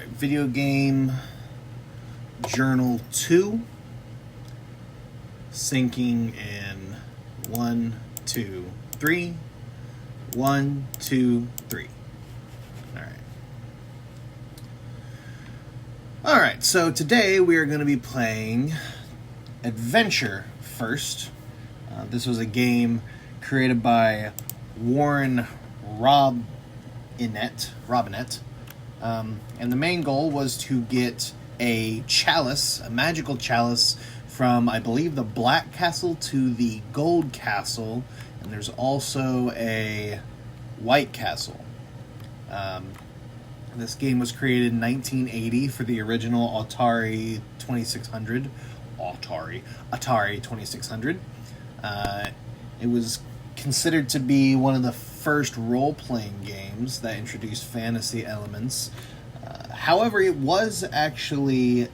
Alright, video game journal 2. Syncing in 1, 2, 3. 1, 2, 3. Alright, so today we are going to be playing Adventure first. This was a game created by Warren Robinett. And the main goal was to get a chalice, a magical chalice, from, I believe, the Black Castle to the Gold Castle. And there's also a White Castle. This game was created in 1980 for the original Atari 2600. Atari 2600. It was considered to be one of the first role-playing games that introduced fantasy elements. However, it was actually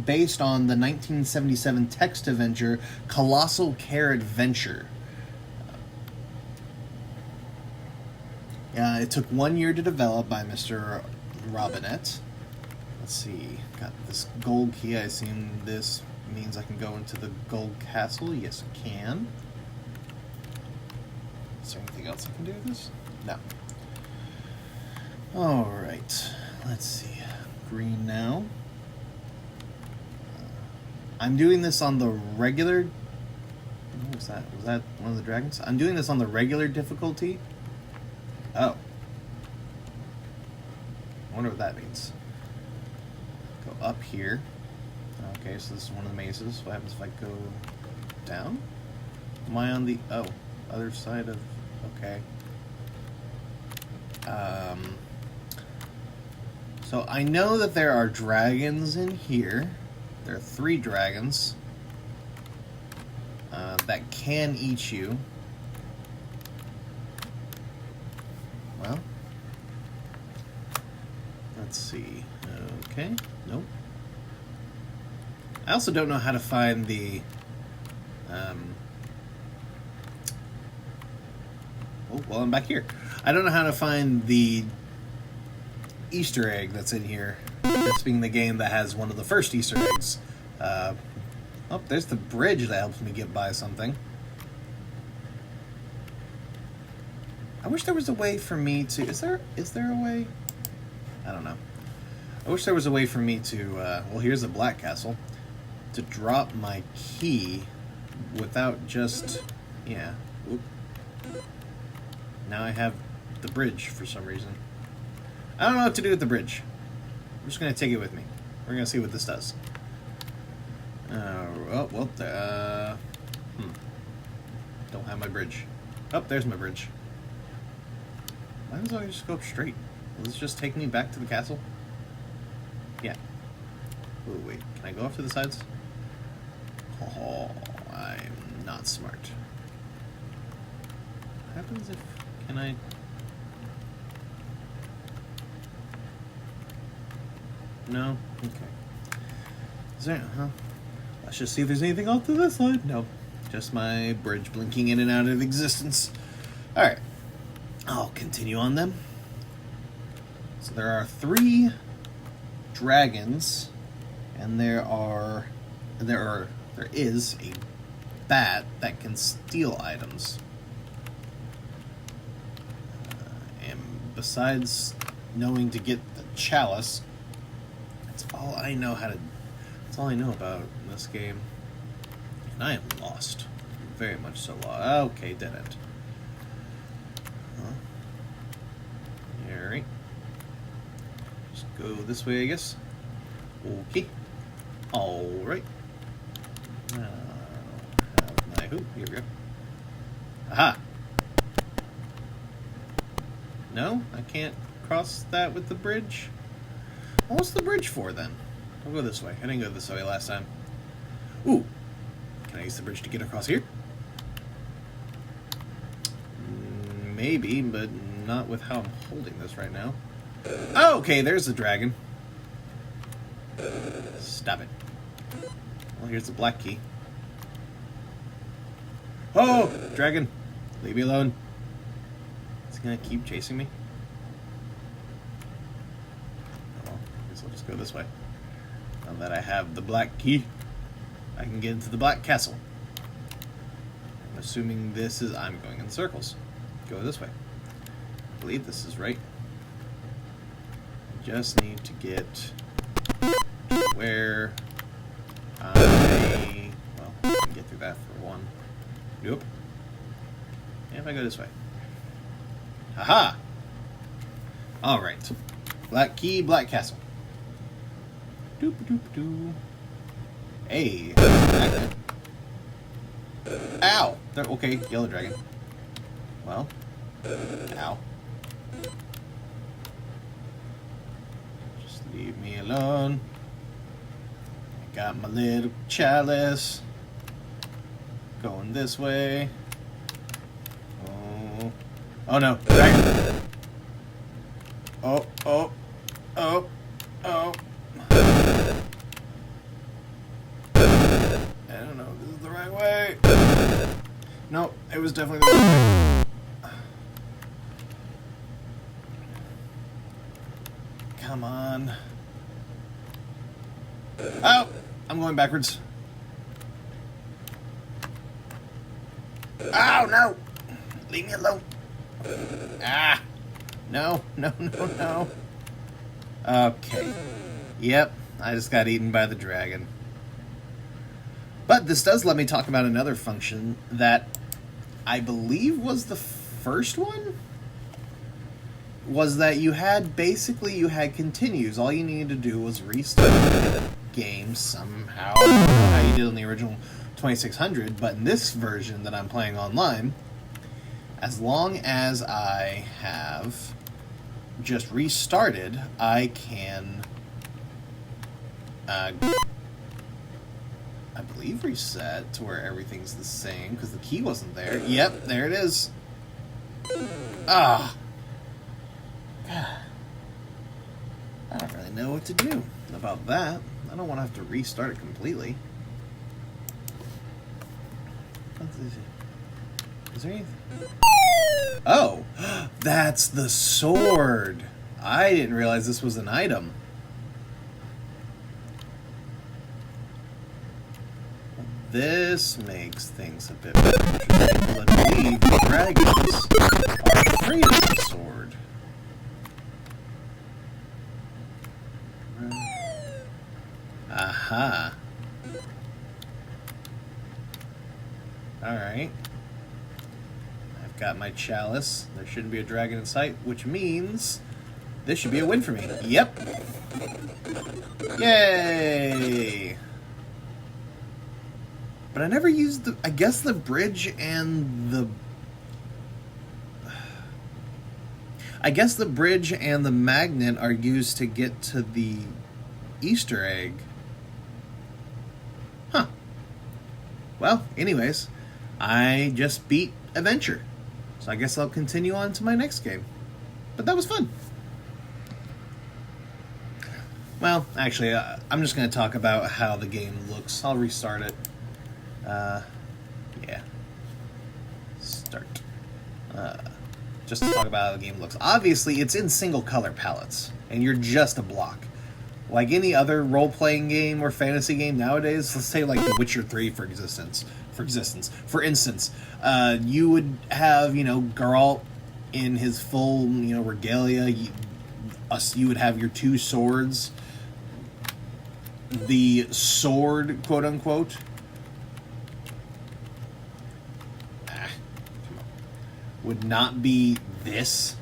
based on the 1977 text adventure Colossal Care Adventure. It took 1 year to develop by Mr. Robinett. Let's see, got this gold key. I assume this means I can go into the Gold Castle. Yes, I can. Is there anything else I can do with this? No. Alright, let's see. Green now. I'm doing this on the regular... What was that? Was that one of the dragons? I'm doing this on the regular difficulty. Oh. I wonder what that means. Go up here. Okay, so this is one of the mazes. What happens if I go down? Am I on the... Oh, other side of... Okay. So I know that there are dragons in here. There are 3 dragons that can eat you. Well, let's see. Okay, nope. I also don't know how to find the... Oh, well, I'm back here. I don't know how to find the Easter egg that's in here. This being the game that has one of the first Easter eggs. Oh, there's the bridge that helps me get by something. I wish there was a way for me to... Is there a way? I don't know. I wish there was a way for me to... well, here's the Black Castle. To drop my key without just... Yeah. Oop. Now I have the bridge for some reason. I don't know what to do with the bridge. I'm just going to take it with me. We're going to see what this does. Oh, well, don't have my bridge. Oh, there's my bridge. Why does I just go up straight? Will this just take me back to the castle? Yeah. Oh, wait. Can I go off to the sides? Oh, I'm not smart. What happens if... Can I... No? Okay. Is there... Huh? Let's just see if there's anything off to this side. No. Just my bridge blinking in and out of existence. Alright. I'll continue on them. So there are 3 dragons, and there is a bat that can steal items. And besides knowing to get the chalice, that's all I know about this game. And I am lost. Very much so lost. Okay, dead end. Alright. Just go this way, I guess. Okay. Alright. Here we go. Aha! No? I can't cross that with the bridge? Well, what's the bridge for, then? I'll go this way. I didn't go this way last time. Ooh! Can I use the bridge to get across here? Maybe, but not with how I'm holding this right now. Oh, okay, there's the dragon. Stop it. Well, here's the black key. Oh, dragon. Leave me alone. Is he gonna keep chasing me? Oh, Let's go this way. Now that I have the black key, I can get into the black castle. I'm assuming this is... I'm going in circles. Go this way. I believe this is right. I just need to get to where I... Well, I can get through that for one. Nope. And if I go this way. Haha! Alright. Black key, black castle. Doop doop doo. Hey. Ow! There, okay, yellow dragon. Well. Ow. Just leave me alone. I got my little chalice. Going this way. Oh. Oh no. Dragon. Oh, oh, oh, oh. I don't know if this is the right way. No, it was definitely the right way. Come on. Oh, I'm going backwards. Oh, no. Leave me alone. Ah. No, no, no, no. Okay. Yep, I just got eaten by the dragon. But this does let me talk about another function that I believe was the first one? Was that you had continues. All you needed to do was restart the game somehow. I don't know how you did on the original 2600, but in this version that I'm playing online, as long as I have just restarted, I can, I believe, reset to where everything's the same, because the key wasn't there. Yep, there it is. Ah. I don't really know what to do about that. I don't want to have to restart it completely. Is there anything? Oh, that's the sword. I didn't realize this was an item. This makes things a bit better. I believe dragons are afraid of the sword. Aha. Alright. I've got my chalice. There shouldn't be a dragon in sight, which means this should be a win for me. Yep. Yay! But I never used the... I guess the bridge and the... I guess the bridge and the magnet are used to get to the Easter egg. Huh. Well, anyways, I just beat Adventure. So I guess I'll continue on to my next game. But that was fun. Well, actually, I'm just going to talk about how the game looks. I'll restart it. Yeah. Start. Just to talk about how the game looks. Obviously, it's in single color palettes, and you're just a block. Like any other role-playing game or fantasy game nowadays, let's say like The Witcher 3 for instance, you would have, Geralt in his full, regalia. You would have your two swords. The sword, quote-unquote, would not be this.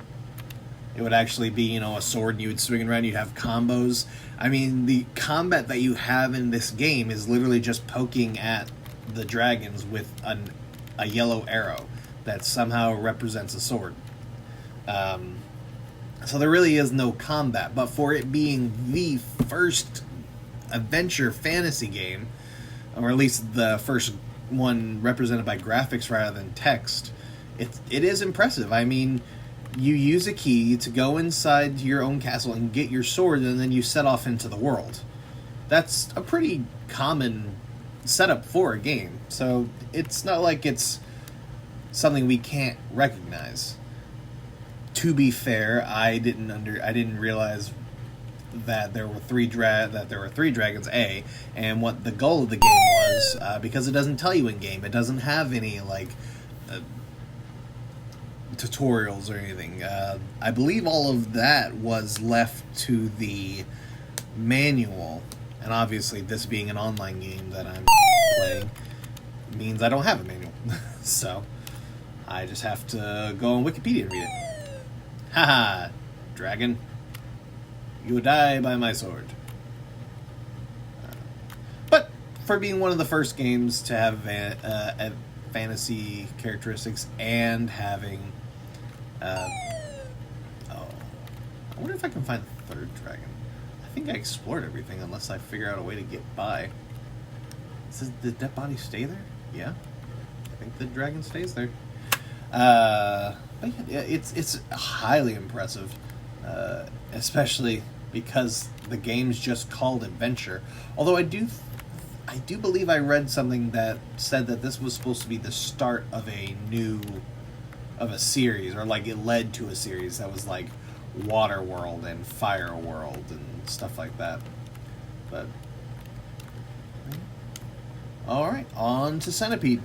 It would actually be, a sword and you would swing around. You'd have combos. I mean, the combat that you have in this game is literally just poking at the dragons with a yellow arrow that somehow represents a sword. So there really is no combat. But for it being the first adventure fantasy game, or at least the first one represented by graphics rather than text, it is impressive. I mean, you use a key to go inside your own castle and get your sword, and then you set off into the world. That's a pretty common setup for a game, so it's not like it's something we can't recognize. To be fair, I didn't realize that there were three dragons, and what the goal of the game was, because it doesn't tell you in game. It doesn't have any tutorials or anything. I believe all of that was left to the manual, and obviously this being an online game that I'm playing means I don't have a manual. So I just have to go on Wikipedia and read it. Haha, dragon, you die by my sword. But for being one of the first games to have fantasy characteristics and having I wonder if I can find the third dragon. I think I explored everything unless I figure out a way to get by. Does the dead body stay there? Yeah, I think the dragon stays there. But yeah, it's highly impressive, especially because the game's just called Adventure. Although I do believe I read something that said that this was supposed to be the start of a series, or like it led to a series that was like Water World and Fire World and stuff like that. But all right, on to Centipede.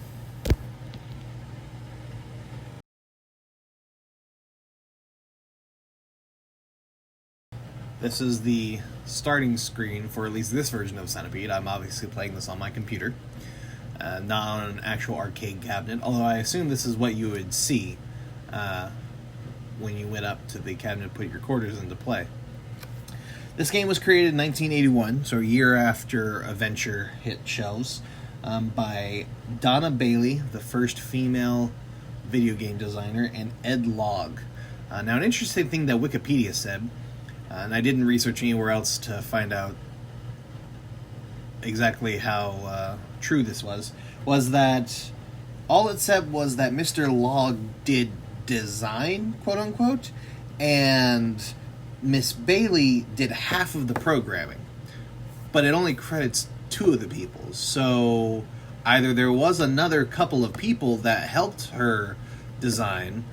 This is the starting screen for at least this version of Centipede. I'm obviously playing this on my computer, not on an actual arcade cabinet, although I assume this is what you would see when you went up to the cabinet to put your quarters into play. This game was created in 1981, so a year after Adventure hit shelves, by Donna Bailey, the first female video game designer, and Ed Logg. Now, an interesting thing that Wikipedia said, and I didn't research anywhere else to find out exactly how true this was that all it said was that Mr. Logg did design, quote-unquote, and Miss Bailey did half of the programming. But it only credits two of the people. So either there was another couple of people that helped her design,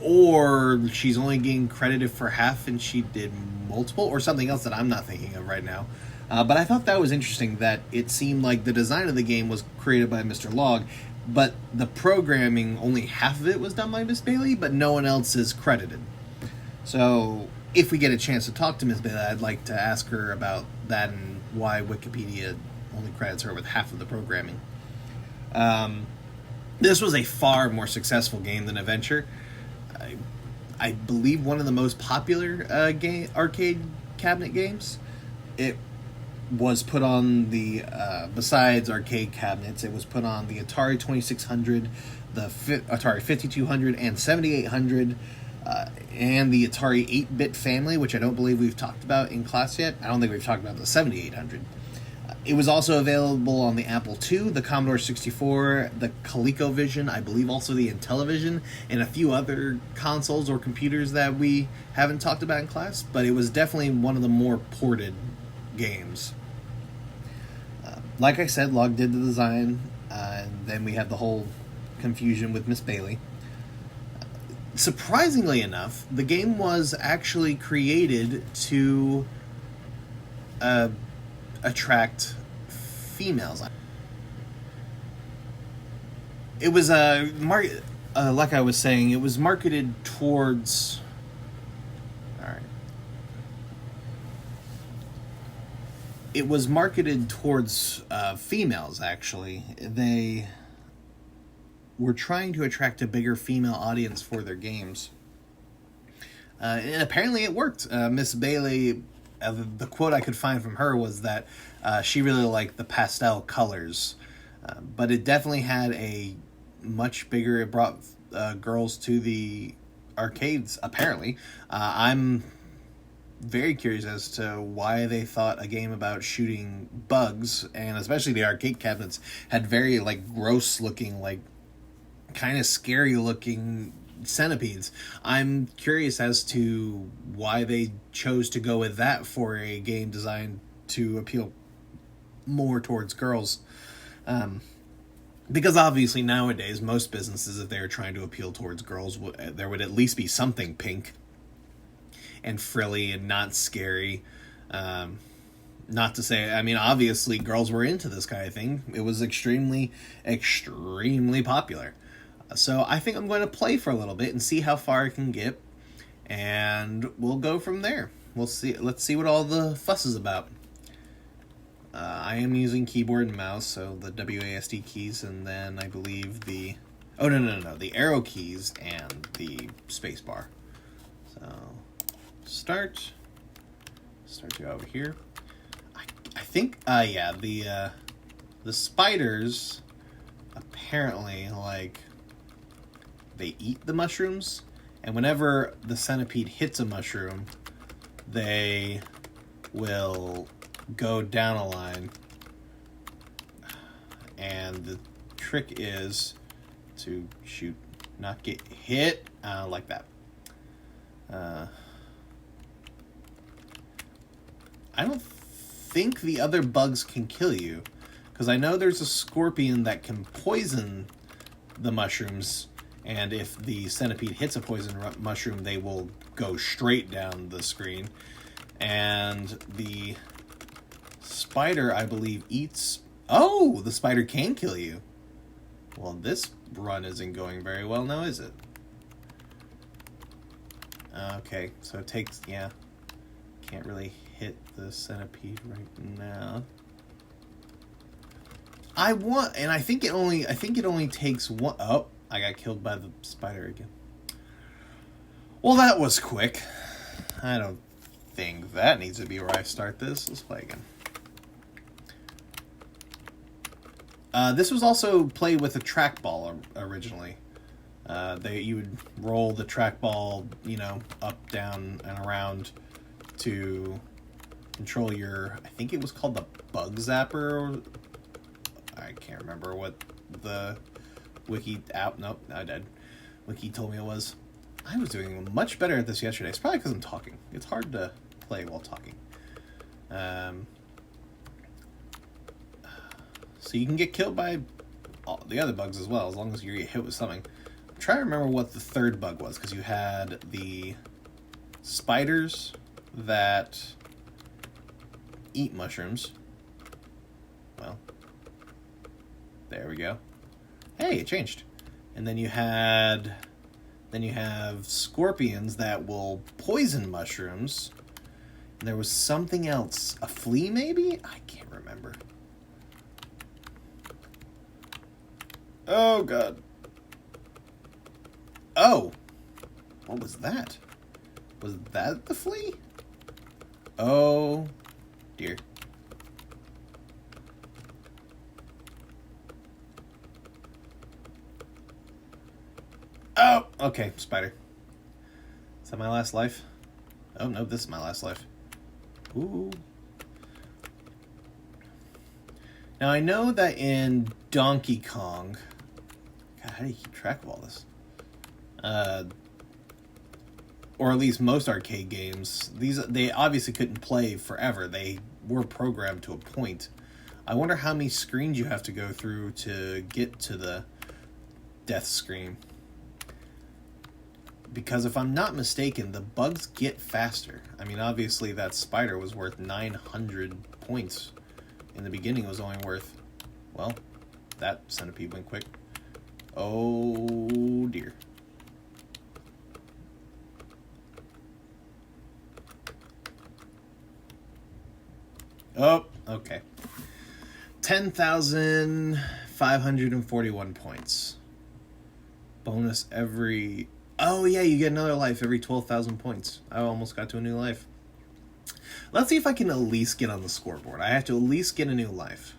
or she's only getting credited for half and she did multiple, or something else that I'm not thinking of right now. But I thought that was interesting, that it seemed like the design of the game was created by Mr. Logg, but the programming, only half of it was done by Miss Bailey, but no one else is credited. So if we get a chance to talk to Miss Bailey, I'd like to ask her about that and why Wikipedia only credits her with half of the programming. This was a far more successful game than Adventure. I believe one of the most popular arcade cabinet games. It was put on the, besides arcade cabinets, it was put on the Atari 2600, the Atari 5200 and 7800, and the Atari 8-bit family, which I don't believe we've talked about in class yet. I don't think we've talked about the 7800. It was also available on the Apple II, the Commodore 64, the ColecoVision, I believe also the Intellivision, and a few other consoles or computers that we haven't talked about in class, but it was definitely one of the more ported games. Like I said, Logg did the design, and then we have the whole confusion with Miss Bailey. Surprisingly enough, the game was actually created to attract females. It was like I was saying, it was marketed towards. All right. It was marketed towards females. Actually, they were trying to attract a bigger female audience for their games, and apparently it worked. Miss Bailey. The quote I could find from her was that she really liked the pastel colors, but it definitely had a much bigger. It brought girls to the arcades. Apparently, I'm very curious as to why they thought a game about shooting bugs, and especially the arcade cabinets, had very gross looking, kind of scary looking centipedes. I'm curious as to why they chose to go with that for a game designed to appeal more towards girls. Because obviously nowadays, most businesses, if they're trying to appeal towards girls, there would at least be something pink and frilly and not scary. Um, Not to say, I mean, obviously girls were into this kind of thing. It was extremely, extremely popular. So I think I'm going to play for a little bit and see how far I can get, and we'll go from there. We'll see. Let's see what all the fuss is about. I am using keyboard and mouse, so the WASD keys, and then I believe the... Oh, no. The arrow keys and the space bar. So, start. Start to go over here. I think, yeah, the spiders, apparently, like, they eat the mushrooms, and whenever the centipede hits a mushroom, they will go down a line, and the trick is to shoot, not get hit, like that. I don't think the other bugs can kill you, because I know there's a scorpion that can poison the mushrooms, and if the centipede hits a poison mushroom, they will go straight down the screen. And the spider, I believe, eats... Oh, the spider can kill you. Well, this run isn't going very well now, is it? Okay, so it takes... Yeah. Can't really hit the centipede right now. And I think it only takes one... Oh, I got killed by the spider again. Well, that was quick. I don't think that needs to be where I start this. Let's play again. This was also played with a trackball originally. You would roll the trackball, up, down, and around to control your... I think it was called the bug zapper. I can't remember what the wiki... Nope, I did. Wiki told me it was. I was doing much better at this yesterday. It's probably because I'm talking. It's hard to play while talking. So you can get killed by all the other bugs as well, as long as you get hit with something. I'm trying to remember what the third bug was, because you had the spiders that eat mushrooms. Well, there we go. Hey, it changed. And then you have scorpions that will poison mushrooms. And there was something else. A flea, maybe? I can't remember. Oh, God. Oh. What was that? Was that the flea? Oh, dear. Oh, okay, spider. Is that my last life? Oh, no, this is my last life. Ooh. Now, I know that in Donkey Kong... God, how do you keep track of all this? Or at least most arcade games, they obviously couldn't play forever. They were programmed to a point. I wonder how many screens you have to go through to get to the death screen. Because if I'm not mistaken, the bugs get faster. I mean, obviously that spider was worth 900 points. In the beginning, it was only worth... Well, that centipede went quick. Oh, dear. Oh, okay. 10,541 points. Bonus every... Oh, yeah, you get another life every 12,000 points. I almost got to a new life. Let's see if I can at least get on the scoreboard. I have to at least get a new life.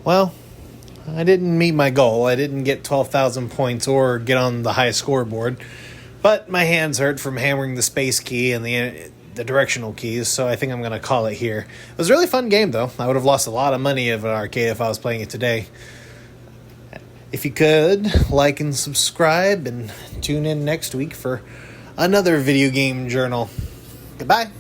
Well, I didn't meet my goal. I didn't get 12,000 points or get on the high scoreboard. But my hands hurt from hammering the space key and the directional keys, so I think I'm going to call it here. It was a really fun game, though. I would have lost a lot of money at an arcade if I was playing it today. If you could, like and subscribe, and tune in next week for another video game journal. Goodbye.